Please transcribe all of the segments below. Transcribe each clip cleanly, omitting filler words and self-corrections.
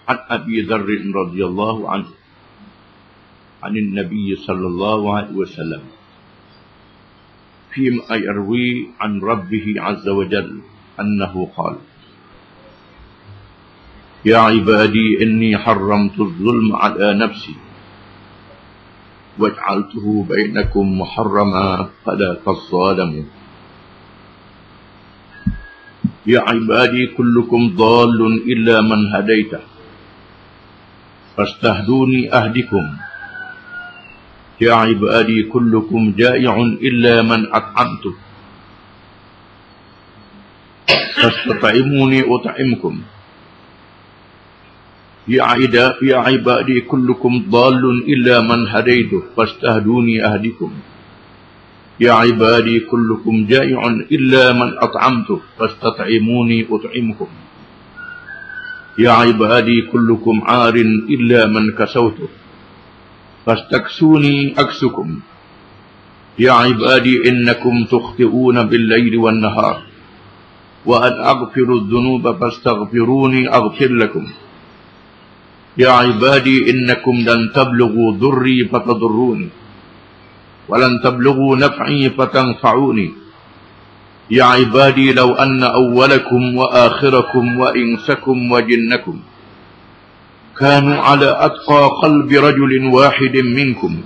عن أبي ذر رضي الله عنه عن النبي صلى الله عليه وسلم فيما يروي عن ربه عز وجل أنه قال: يا عبادي إني حرمت الظلم على نفسي وجعلته بينكم محرما فلا تظالموا. يا عبادي كلكم ضال إلا من هديته فاستهدوني أهدكم. يا عبادي كلكم جائع إلا من أطعمته فاستطعموني أطعمكم. يا عبادي كلكم ضال إلا من هديته فاستهدوني أهدكم. يا عبادي كلكم جائع إلا من أطعمته فاستطعموني أطعمكم. يا عبادي كلكم عار إلا من كسوته فاستكسوني أكسكم. يا عبادي إنكم تخطئون بالليل والنهار وأن أغفر الذنوب فاستغفروني أغفر لكم. يا عبادي إنكم لن تبلغوا ضري فتضروني ولن تبلغوا نفعي فتنفعوني. يا عبادي لو أن أولكم وآخركم وإنسكم وجنكم كانوا على أتقى قلب رجل واحد منكم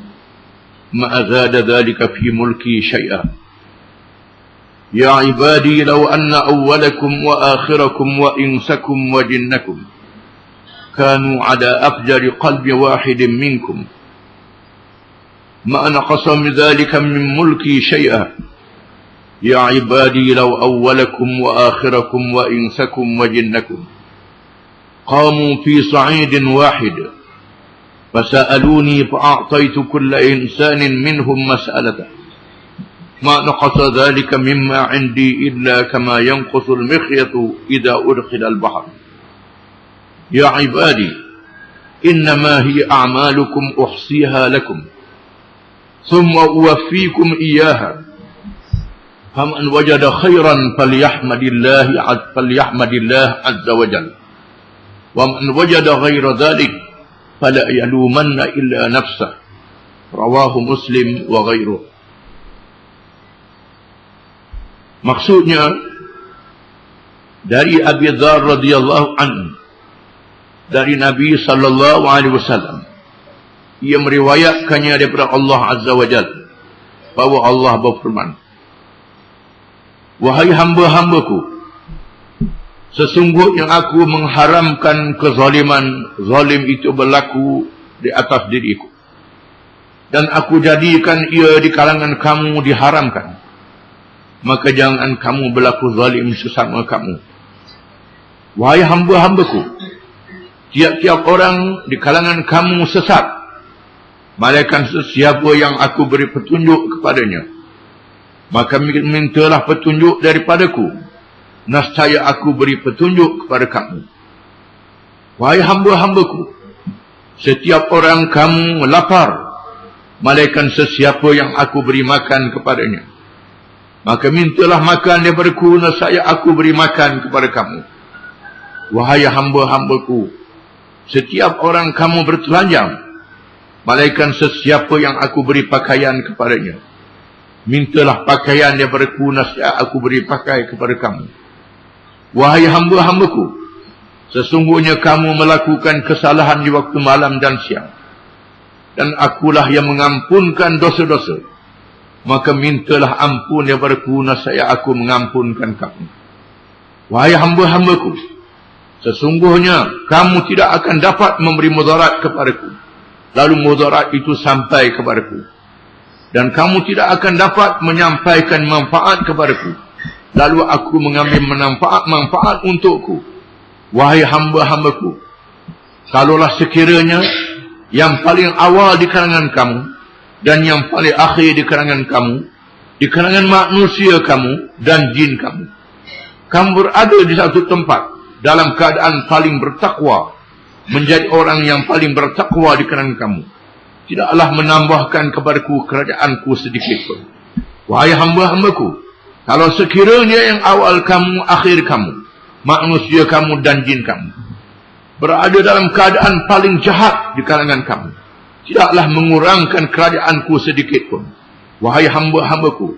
ما زاد ذلك في ملكي شيئا. يا عبادي لو أن أولكم وآخركم وإنسكم وجنكم كانوا على أفجر قلب واحد منكم ما نقص من ذلك من ملكي شيئا. يا عبادي لو أولكم وآخركم وإنسكم وجنكم قاموا في صعيد واحد فسألوني فأعطيت كل إنسان منهم مسألته ما نقص ذلك مما عندي إلا كما ينقص المخيط إذا أدخل البحر. يا عبادي إنما هي أعمالكم أحصيها لكم ثم أوفيكم إياها فمن وجد خيرا فليحمد الله عز وجل ومن وجد غير ذلك فلا يلومن إلا نفسه. رواه Muslim وغيره. Maksudnya dari Abi Dzar radhiyallahu anhu dari Nabi sallallahu alaihi wasallam, ia meriwayatkannya daripada Allah azza wa jalla bahwa Allah berfirman, wahai hamba-hambaku, sesungguhnya aku mengharamkan kezaliman. Zalim itu berlaku di atas diriku dan aku jadikan ia di kalangan kamu diharamkan. Maka jangan kamu berlaku zalim sesama kamu. Wahai hamba-hambaku, tiap-tiap orang di kalangan kamu sesat, malaikat sesiapa yang aku beri petunjuk kepadanya, maka mintalah petunjuk daripadaku, nescaya aku beri petunjuk kepada kamu. Wahai hamba-hambaku, setiap orang kamu lapar, malaikat sesiapa yang aku beri makan kepadanya, maka mintalah makan daripadaku, nescaya aku beri makan kepada kamu. Wahai hamba-hambaku, setiap orang kamu bertelanjang, malaikat sesiapa yang aku beri pakaian kepadanya, mintalah pakaian daripadaku, nescaya aku beri pakai kepada kamu. Wahai hamba-hambaku, sesungguhnya kamu melakukan kesalahan di waktu malam dan siang, dan akulah yang mengampunkan dosa-dosa. Maka mintalah ampun daripadaku, nescaya aku mengampunkan kamu. Wahai hamba-hambaku, sesungguhnya kamu tidak akan dapat memberi mudarat kepadaku, lalu mudarat itu sampai kepadaku, dan kamu tidak akan dapat menyampaikan manfaat kepadaku, lalu aku mengambil manfaat untukku. Wahai hamba-hambaku, kalaulah sekiranya yang paling awal di kalangan kamu dan yang paling akhir di kalangan kamu, di kalangan manusia kamu dan jin kamu, kamu berada di satu tempat dalam keadaan paling bertakwa, menjadi orang yang paling bertakwa di kalangan kamu, tidaklah menambahkan kepadaku kerajaanku sedikit pun. Wahai hamba-hambaku, kalau sekiranya yang awal kamu, akhir kamu, manusia kamu dan jin kamu, berada dalam keadaan paling jahat di kalangan kamu, tidaklah mengurangkan kerajaanku sedikit pun. Wahai hamba-hambaku,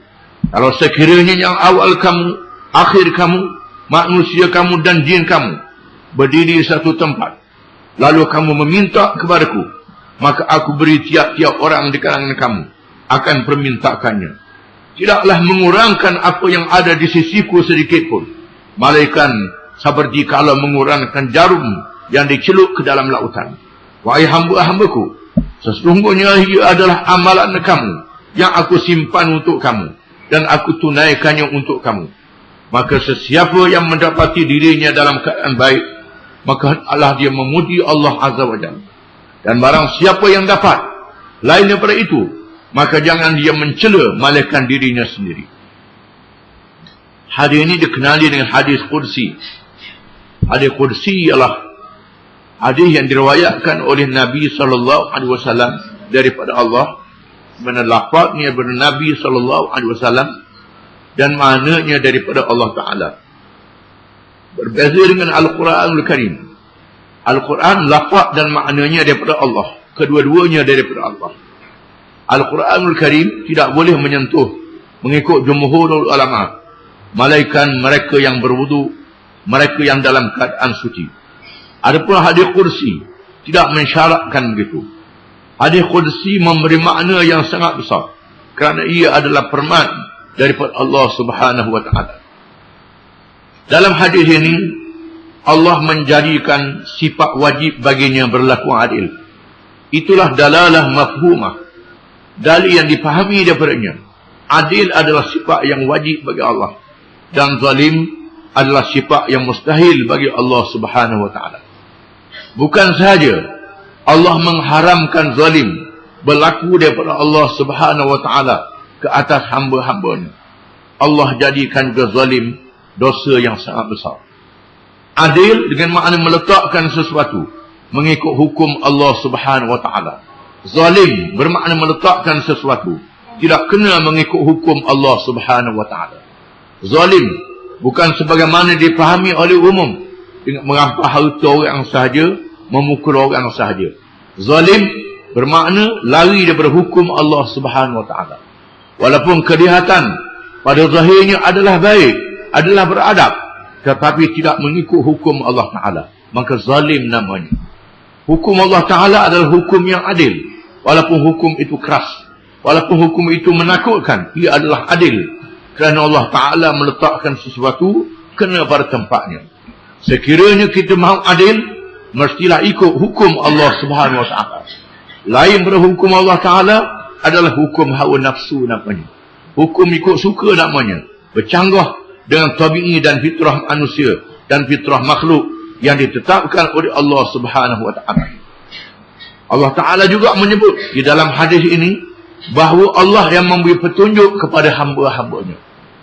kalau sekiranya yang awal kamu, akhir kamu, manusia kamu dan jin kamu berdiri di satu tempat, lalu kamu meminta kepadaku, maka aku beri tiap-tiap orang di kalangan kamu akan permintaannya. Tidaklah mengurangkan apa yang ada di sisiku sedikit pun, malaikat seperti kalau mengurangkan jarum yang dicelup ke dalam lautan. Wahai hamba-hambaku, sesungguhnya ia adalah amalan kamu yang aku simpan untuk kamu dan aku tunaikannya untuk kamu. Maka sesiapa yang mendapati dirinya dalam keadaan baik, maka Allah dia memuji Allah Azza wa Jalla. Dan barang siapa yang dapat lain daripada itu, maka jangan dia mencela malaikat dirinya sendiri. Hadis ini dikenali dengan hadis Qudsi. Hadis Qudsi ialah hadis yang diriwayatkan oleh Nabi SAW daripada Allah. Mana lafaznya daripada Nabi SAW dan maknanya daripada Allah Ta'ala. Berbeza dengan Al-Quranul Karim. Al-Quran lafaz dan maknanya daripada Allah. Kedua-duanya daripada Allah. Al-Quranul Karim tidak boleh menyentuh, mengikut jumhurul ulama, malaikat mereka yang berwudu, mereka yang dalam keadaan suci. Adapun hadis Qudsi tidak mensyaratkan begitu. Hadis Qudsi memberi makna yang sangat besar, kerana ia adalah firman daripada Allah Subhanahu wa Ta'ala. Dalam hadis ini, Allah menjadikan sifat wajib baginya berlaku adil. Itulah dalalah mafhumah, dalil yang dipahami daripadanya. Adil adalah sifat yang wajib bagi Allah, dan zalim adalah sifat yang mustahil bagi Allah Subhanahu wa Ta'ala. Bukan sahaja Allah mengharamkan zalim berlaku daripada Allah Subhanahu wa Ta'ala ke atas hamba-hambanya, Allah jadikan juga zalim dosa yang sangat besar. Adil dengan makna meletakkan sesuatu mengikut hukum Allah Subhanahu wa Ta'ala. Zalim bermakna meletakkan sesuatu tidak kena mengikut hukum Allah Subhanahu wa Ta'ala. Zalim bukan sebagaimana dipahami oleh umum, dengan merampas harta orang sahaja, memukul orang sahaja. Zalim bermakna lari daripada hukum Allah Subhanahu wa Ta'ala. Walaupun kelihatan pada zahirnya adalah baik, adalah beradab, tetapi tidak mengikut hukum Allah Ta'ala, maka zalim namanya. Hukum Allah Ta'ala adalah hukum yang adil. Walaupun hukum itu keras, walaupun hukum itu menakutkan, ia adalah adil. Kerana Allah Ta'ala meletakkan sesuatu kena pada tempatnya. Sekiranya kita mahu adil, mestilah ikut hukum Allah Subhanahu wa Ta'ala. Lain pada hukum Allah Ta'ala adalah hukum hawa nafsu namanya. Hukum ikut suka namanya. Bercanggah dengan tabi'i dan fitrah manusia dan fitrah makhluk yang ditetapkan oleh Allah Subhanahu wa Ta'ala. Allah Ta'ala juga menyebut di dalam hadis ini bahawa Allah yang memberi petunjuk kepada hamba-hambanya.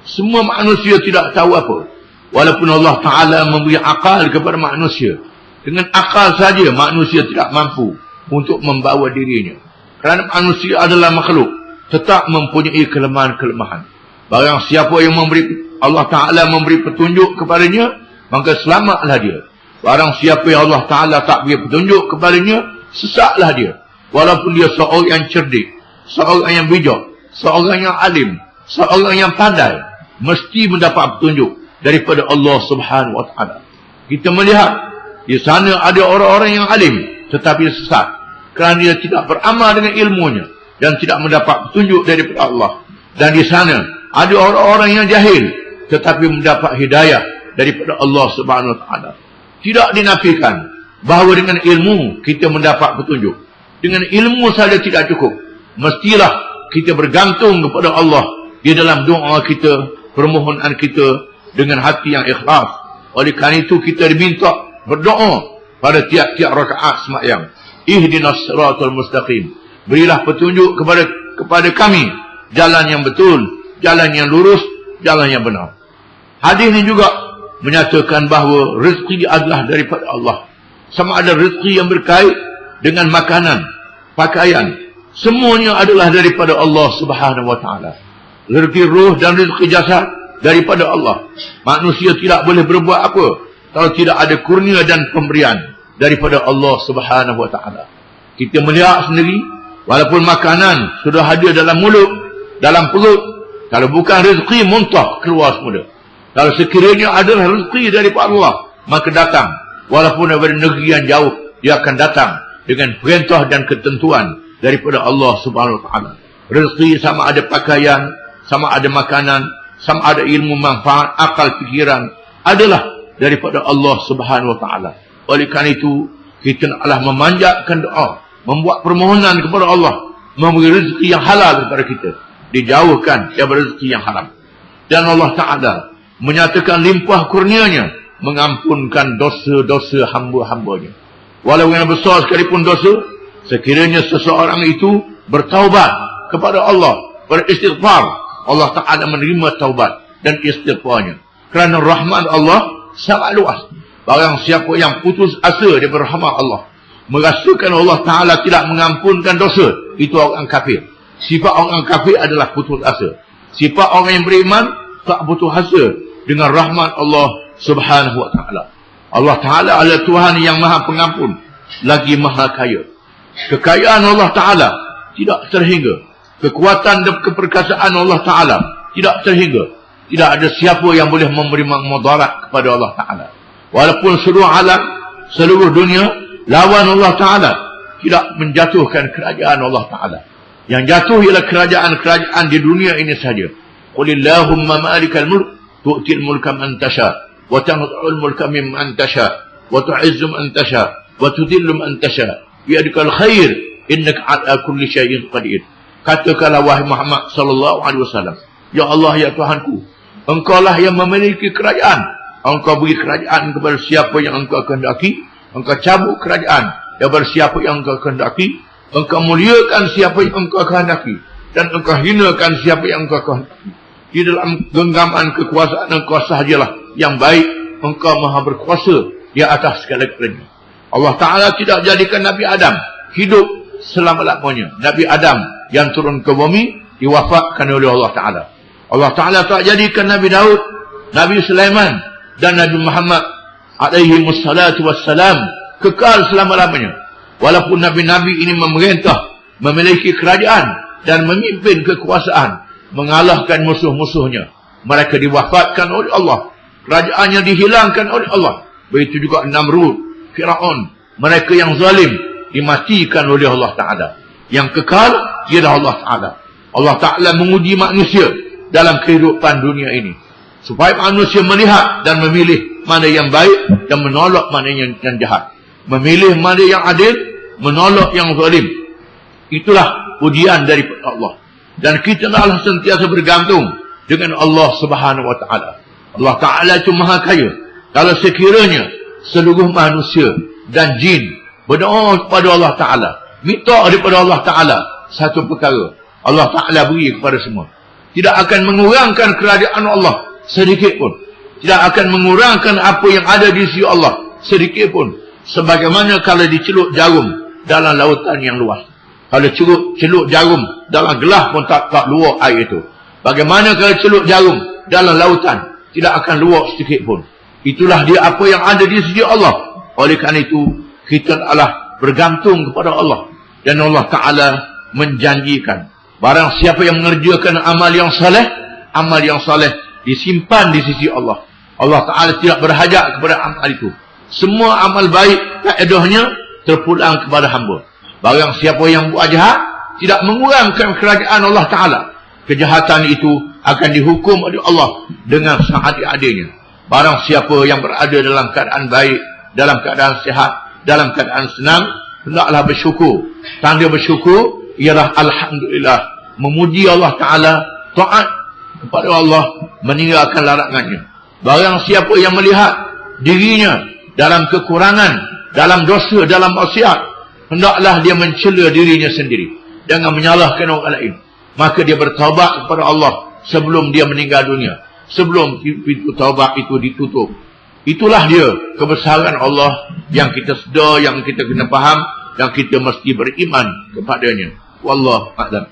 Semua manusia tidak tahu apa, walaupun Allah Ta'ala memberi akal kepada manusia. Dengan akal saja manusia tidak mampu untuk membawa dirinya, kerana manusia adalah makhluk tetap mempunyai kelemahan-kelemahan. Barang siapa yang Allah Ta'ala memberi petunjuk kepadanya, maka selamatlah dia. Barang siapa yang Allah Ta'ala tak beri petunjuk kepadanya, sesatlah dia. Walaupun dia seorang yang cerdik, seorang yang bijak, seorang yang alim, seorang yang pandai, mesti mendapat petunjuk daripada Allah Subhanahu wa Ta'ala. Kita melihat di sana ada orang-orang yang alim tetapi sesat, kerana dia tidak beramal dengan ilmunya dan tidak mendapat petunjuk daripada Allah. Dan di sana ada orang-orang yang jahil tetapi mendapat hidayah daripada Allah Subhanahu wa Ta'ala. Tidak dinafikan bahawa dengan ilmu kita mendapat petunjuk. Dengan ilmu saja tidak cukup. Mestilah kita bergantung kepada Allah di dalam doa kita, permohonan kita dengan hati yang ikhlas. Oleh kerana itu kita diminta berdoa pada tiap-tiap rakaat sembahyang. Ihdinas siratal mustaqim. Berilah petunjuk kepada kami jalan yang betul, jalan yang lurus, jalan yang benar. Hadis ini juga menyatakan bahawa rezeki adalah daripada Allah. Sama ada rezeki yang berkait dengan makanan, pakaian, semuanya adalah daripada Allah Subhanahu wa Ta'ala. Rezeki roh dan rezeki jasad daripada Allah. Manusia tidak boleh berbuat apa kalau tidak ada kurnia dan pemberian daripada Allah Subhanahu wa taala. Kita melihat sendiri, walaupun makanan sudah ada dalam mulut, dalam perut, kalau bukan rezeki muntah keluar semula. Kalau sekiranya adalah rezeki daripada Allah, maka datang. Walaupun daripada negeri yang jauh, dia akan datang dengan perintah dan ketentuan daripada Allah Subhanahu wa taala. Rezeki sama ada pakaian, sama ada makanan, sama ada ilmu manfaat, akal fikiran, adalah daripada Allah Subhanahu wa taala. Oleh kerana itu, kita naklah memanjatkan doa, membuat permohonan kepada Allah, memberi rezeki yang halal kepada kita, dijauhkan daripada rezeki yang haram. Dan Allah Ta'ala menyatakan limpah kurnianya, mengampunkan dosa-dosa hamba-hambanya. Walau yang besar sekalipun dosa, sekiranya seseorang itu bertaubat kepada Allah, beristighfar, Allah Ta'ala menerima taubat dan istighfarnya. Kerana rahmat Allah sangat luas. Barang siapa yang putus asa daripada rahmat Allah, merasakan Allah Ta'ala tidak mengampunkan dosa, itu orang kafir. Sifat orang kafir adalah putus asa. Sifat orang yang beriman tak putus asa dengan rahmat Allah Subhanahu wa ta'ala. Allah Ta'ala adalah Tuhan yang maha pengampun, lagi maha kaya. Kekayaan Allah Ta'ala tidak terhingga. Kekuatan dan keperkasaan Allah Ta'ala tidak terhingga. Tidak ada siapa yang boleh memberi mudarat kepada Allah Ta'ala. Walaupun seluruh alam, seluruh dunia lawan Allah Ta'ala, tidak menjatuhkan kerajaan Allah Ta'ala. Yang jatuh ialah kerajaan-kerajaan di dunia ini saja. Qulillahumma malikal mulk tu'til mulka man tasha wa tanzi'ul mulka mimman tasha wa tu'izzu man tasha wa tudhillu man tasha biyadikal khair innaka 'ala kulli syai'in qadir. Katakanlah wahai Muhammad sallallahu alaihi wasallam, ya Allah, ya Tuhanku, Engkaulah yang memiliki kerajaan. Engkau beri kerajaan kepada siapa yang Engkau kehendaki, Engkau cabut kerajaan daripada siapa yang Engkau kehendaki, Engkau muliakan siapa yang Engkau kehendaki, dan Engkau hinakan siapa yang Engkau kehendaki. Di dalam genggaman kekuasaan Engkau sahajalah yang baik. Engkau maha berkuasa di atas segala-galanya. Allah Ta'ala tidak jadikan Nabi Adam hidup selama-lamanya. Nabi Adam yang turun ke bumi diwafatkan oleh Allah Ta'ala. Allah Ta'ala tak jadikan Nabi Daud, Nabi Sulaiman dan Nabi Muhammad alaihi wassalatu wassalam kekal selama-lamanya. Walaupun Nabi-Nabi ini memerintah, memiliki kerajaan dan memimpin kekuasaan, mengalahkan musuh-musuhnya, mereka diwafatkan oleh Allah, kerajaannya dihilangkan oleh Allah. Begitu juga Namrud, Firaun, mereka yang zalim dimatikan oleh Allah Ta'ala. Yang kekal ialah Allah Ta'ala. Allah Ta'ala menguji manusia dalam kehidupan dunia ini, supaya manusia melihat dan memilih mana yang baik dan menolak mana yang jahat, memilih mana yang adil, menolak yang zalim. Itulah ujian daripada Allah. Dan kita adalah sentiasa bergantung dengan Allah Subhanahu wa ta'ala. Allah Ta'ala itu maha kaya. Kalau sekiranya seluruh manusia dan jin berdoa kepada Allah Ta'ala, minta daripada Allah Ta'ala satu perkara, Allah Ta'ala beri kepada semua. Tidak akan mengurangkan kerajaan Allah sedikit pun. Tidak akan mengurangkan apa yang ada di sisi Allah sedikit pun. Sebagaimana kalau dicelup jarum dalam lautan yang luas. Kalau celup jarum dalam gelas pun tak luar air itu. Bagaimana kalau celup jarum dalam lautan, tidak akan luar sedikit pun. Itulah dia apa yang ada di sisi Allah. Oleh kerana itu, kita adalah bergantung kepada Allah. Dan Allah Ta'ala menjanjikan, barang siapa yang mengerjakan amal yang saleh disimpan di sisi Allah. Allah Ta'ala tidak berhajat kepada amal itu. Semua amal baik, kaedahnya terpulang kepada hamba. Barang siapa yang buat jahat, tidak mengurangkan kerajaan Allah Ta'ala, kejahatan itu akan dihukum oleh Allah dengan seadil-adilnya. Barang siapa yang berada dalam keadaan baik, dalam keadaan sihat, dalam keadaan senang, hendaklah bersyukur. Tanda bersyukur ialah alhamdulillah, memuji Allah Ta'ala, taat kepada Allah, meninggalkan larangannya. Barang siapa yang melihat dirinya dalam kekurangan, dalam dosa, dalam maksiat, hendaklah dia mencela dirinya sendiri, jangan menyalahkan orang lain. Maka dia bertaubat kepada Allah sebelum dia meninggal dunia, sebelum pintu taubat itu ditutup. Itulah dia kebesaran Allah yang kita sedar, yang kita kena faham, yang kita mesti beriman kepadanya. Wallahu a'lam.